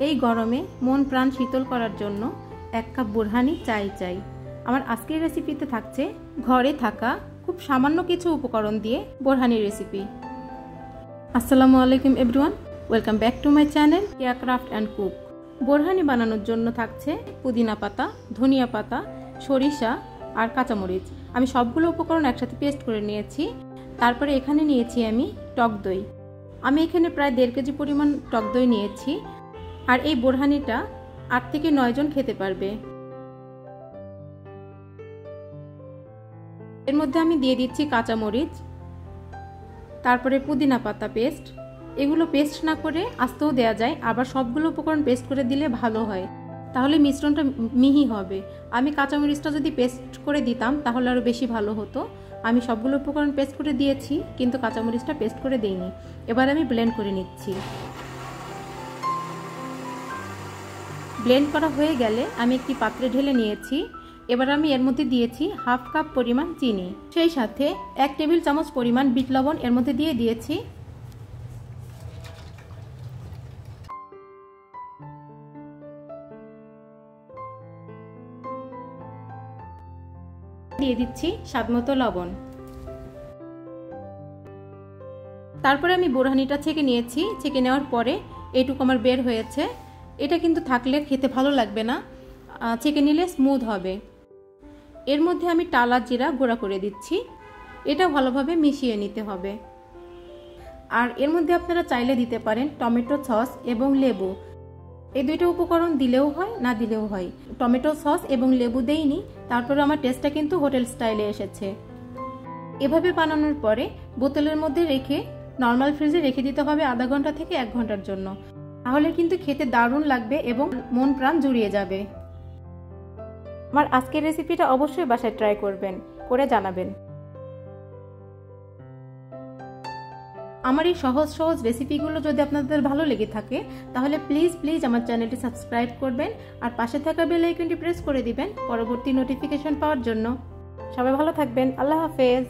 এই গরমে মন প্রাণ শীতল করার জন্য 1 কাপ বোরহানি চাই চাই। আমার আজকের রেসিপিতে থাকছে ঘরে থাকা খুব সামান্য কিছু উপকরণ দিয়ে বোরহানি রেসিপি। আসসালামু আলাইকুম everyone, welcome back to my channel Keya craft and cook. Borhani বানানোর জন্য থাকছে পুদিনা পাতা, ধনিয়া পাতা, সরিষা আর কাঁচামরিচ। আমি সবগুলো উপকরণ একসাথে পেস্ট করে নিয়েছি। তারপরে এখানে নিয়েছি আমি টক দই। আমি এখানে প্রায় 1.5 কেজি পরিমাণ টক দই নিয়েছি। আর এই বোরহানিটা 8 থেকে 9 জন খেতে পারবে। এর মধ্যে আমি দিয়ে দিচ্ছি কাঁচামরিচ, তারপরে পুদিনা পাতা পেস্ট। এগুলো পেস্ট না করে আস্তেও দেওয়া যায়, আবার সবগুলো উপকরণ পেস্ট করে দিলে ভালো হয়, তাহলে মিশ্রণটা মিহি হবে। আমি কাঁচামরিচটা যদি পেস্ট করে দিতাম তাহলে আরও বেশি ভালো হতো। আমি সবগুলো উপকরণ পেস্ট করে দিয়েছি, কিন্তু কাঁচামরিচটা পেস্ট করে দিইনি। এবার আমি ব্লেন্ড করে নিচ্ছি। ব্লেন্ড করা হয়ে গেলে আমি একটি পাত্রে ঢেলে নিয়েছি। এবার আমি এর মধ্যে দিয়েছি 1/2 কাপ পরিমাণ চিনি, সেই সাথে 1 টেবিল চামচ পরিমাণ বিট লবণ এর মধ্যে দিয়ে দিয়েছি। দিয়ে দিচ্ছি স্বাদমতো লবণ। তারপরে আমি বোরহানিটা ছেঁকে নিয়েছি। ছেঁকে নেওয়ার পরে এইটুকু আমার বের হয়েছে। এটা কিন্তু থাকলে খেতে ভালো লাগবে না, ছেঁকে নিলে স্মুথ হবে। এর মধ্যে আমি টালা জিরা গুঁড়া করে দিচ্ছি। এটা ভালোভাবে মিশিয়ে নিতে হবে। আর এর মধ্যে আপনারা চাইলে দিতে পারেন টমেটো সস এবং লেবু। এই দুইটা উপকরণ দিলেও হয়, না দিলেও হয়। টমেটো সস এবং লেবু দেইনি, তারপরে আমার টেস্টটা কিন্তু হোটেল স্টাইলে এসেছে। এভাবে বানানোর পরে বোতলের মধ্যে রেখে নর্মাল ফ্রিজে রেখে দিতে হবে আধা ঘন্টা থেকে 1 ঘন্টার জন্য। তাহলে কিন্তু খেতে দারুণ লাগবে এবং মন প্রাণ জুড়িয়ে যাবে। আমার আজকের রেসিপিটা অবশ্যই বাসায় ট্রাই করবেন, করে জানাবেন। আমার এই সহজ সহজ রেসিপিগুলো যদি আপনাদের ভালো লেগে থাকে তাহলে প্লিজ আমার চ্যানেলটি সাবস্ক্রাইব করবেন আর পাশে থাকা বেল আইকনটি প্রেস করে দিবেন পরবর্তী নোটিফিকেশন পাওয়ার জন্য। সবাই ভালো থাকবেন। আল্লাহ হাফেজ।